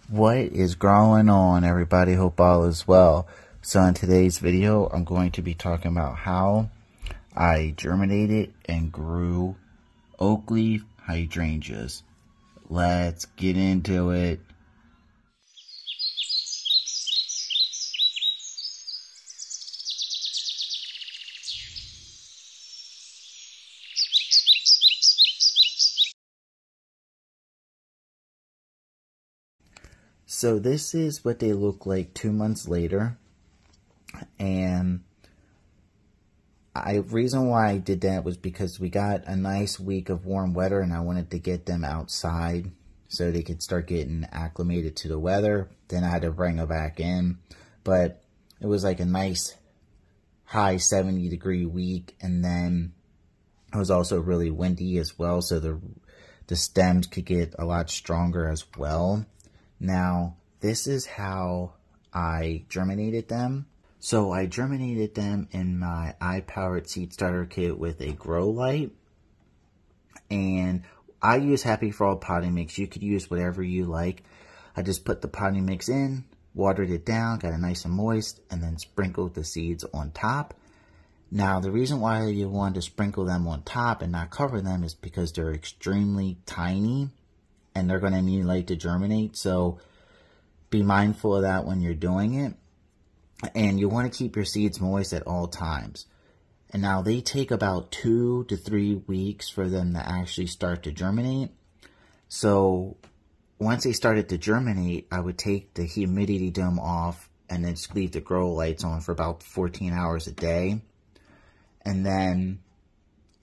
What is growing on, everybody? Hope all is well. So in today's video, I'm going to be talking about how I germinated and grew OakLeaf hydrangeas. Let's get into it. So this is what they look like 2 months later, and reason why I did that was because we got a nice week of warm weather and I wanted to get them outside so they could start getting acclimated to the weather. Then I had to bring them back in, but it was like a nice high 70-degree week, and then it was also really windy as well, so the stems could get a lot stronger as well. Now, this is how I germinated them. So I germinated them in my eye-powered seed starter kit with a grow light. And I use Happy for All potting mix. You could use whatever you like. I just put the potting mix in, watered it down, got it nice and moist, and then sprinkled the seeds on top. Now, the reason why you want to sprinkle them on top and not cover them is because they're extremely tiny and they're going to need light to germinate. So be mindful of that when you're doing it. And you want to keep your seeds moist at all times. And now they take about 2 to 3 weeks for them to actually start to germinate. So once they started to germinate, I would take the humidity dome off and then just leave the grow lights on for about 14 hours a day. And then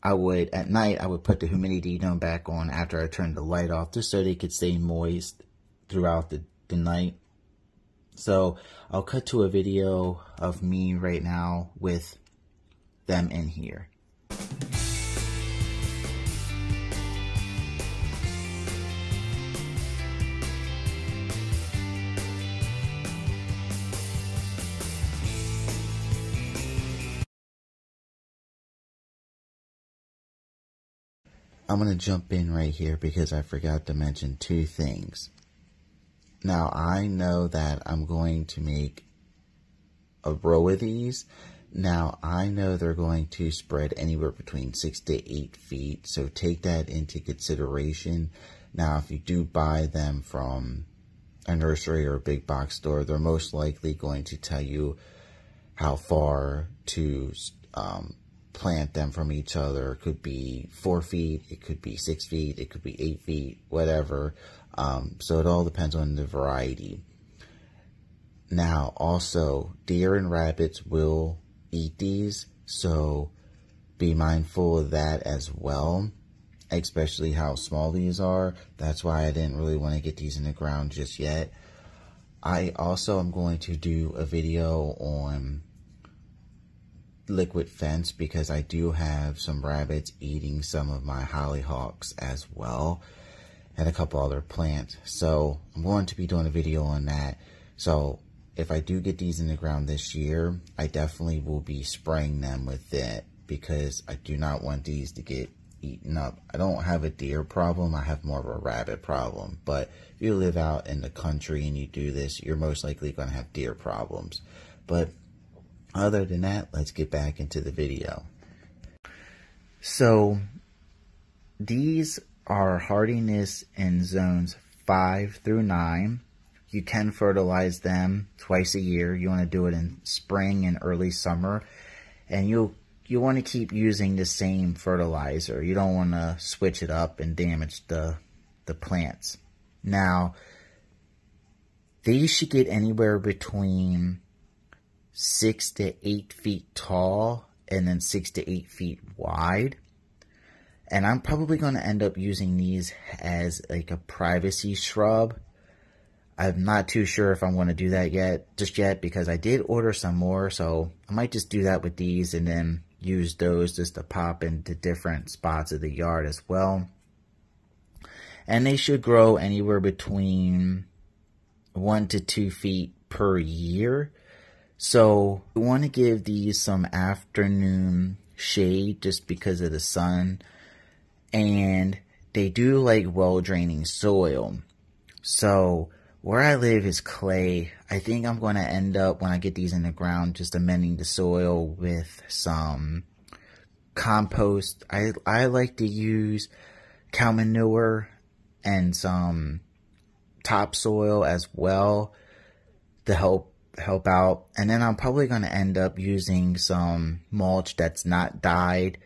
at night, I would put the humidity dome back on after I turned the light off, just so they could stay moist throughout the night. So I'll cut to a video of me right now with them in here. I'm going to jump in right here because I forgot to mention 2 things. Now, I know that I'm going to make a row of these. Now, I know they're going to spread anywhere between 6 to 8 feet, so take that into consideration. Now, if you do buy them from a nursery or a big box store, they're most likely going to tell you how far to plant them from each other. It could be 4 feet, it could be 6 feet, it could be 8 feet, whatever. So it all depends on the variety. Now, also, deer and rabbits will eat these, so be mindful of that as well, especially how small these are. That's why I didn't really want to get these in the ground just yet. I also am going to do a video on liquid fence because I do have some rabbits eating some of my hollyhocks as well, and a couple other plants. So I'm going to be doing a video on that. So if I do get these in the ground this year, I definitely will be spraying them with it because I do not want these to get eaten up. I don't have a deer problem, I have more of a rabbit problem. But if you live out in the country and you do this, you're most likely going to have deer problems. But other than that, let's get back into the video. So these are hardiness in zones 5 through 9. You can fertilize them twice a year. You want to do it in spring and early summer. And you want to keep using the same fertilizer. You don't want to switch it up and damage the plants. Now, these should get anywhere between 6 to 8 feet tall and then 6 to 8 feet wide. And I'm probably going to end up using these as like a privacy shrub. I'm not too sure if I'm going to do that just yet because I did order some more, so I might just do that with these and then use those just to pop into different spots of the yard as well. And they should grow anywhere between 1 to 2 feet per year. So you want to give these some afternoon shade just because of the sun, and they do like well draining soil. So Where I live is clay. I think I'm going to end up, when I get these in the ground, just amending the soil with some compost. I like to use cow manure and some topsoil as well to help out. And then I'm probably going to end up using some mulch that's not dyed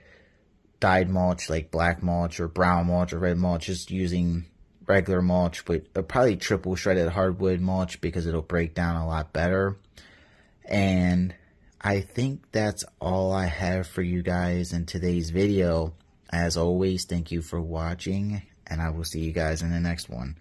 mulch, like black mulch or brown mulch or red mulch, just using regular mulch, but probably triple shredded hardwood mulch because it'll break down a lot better. And I think that's all I have for you guys in today's video. As always, thank you for watching, and I will see you guys in the next one.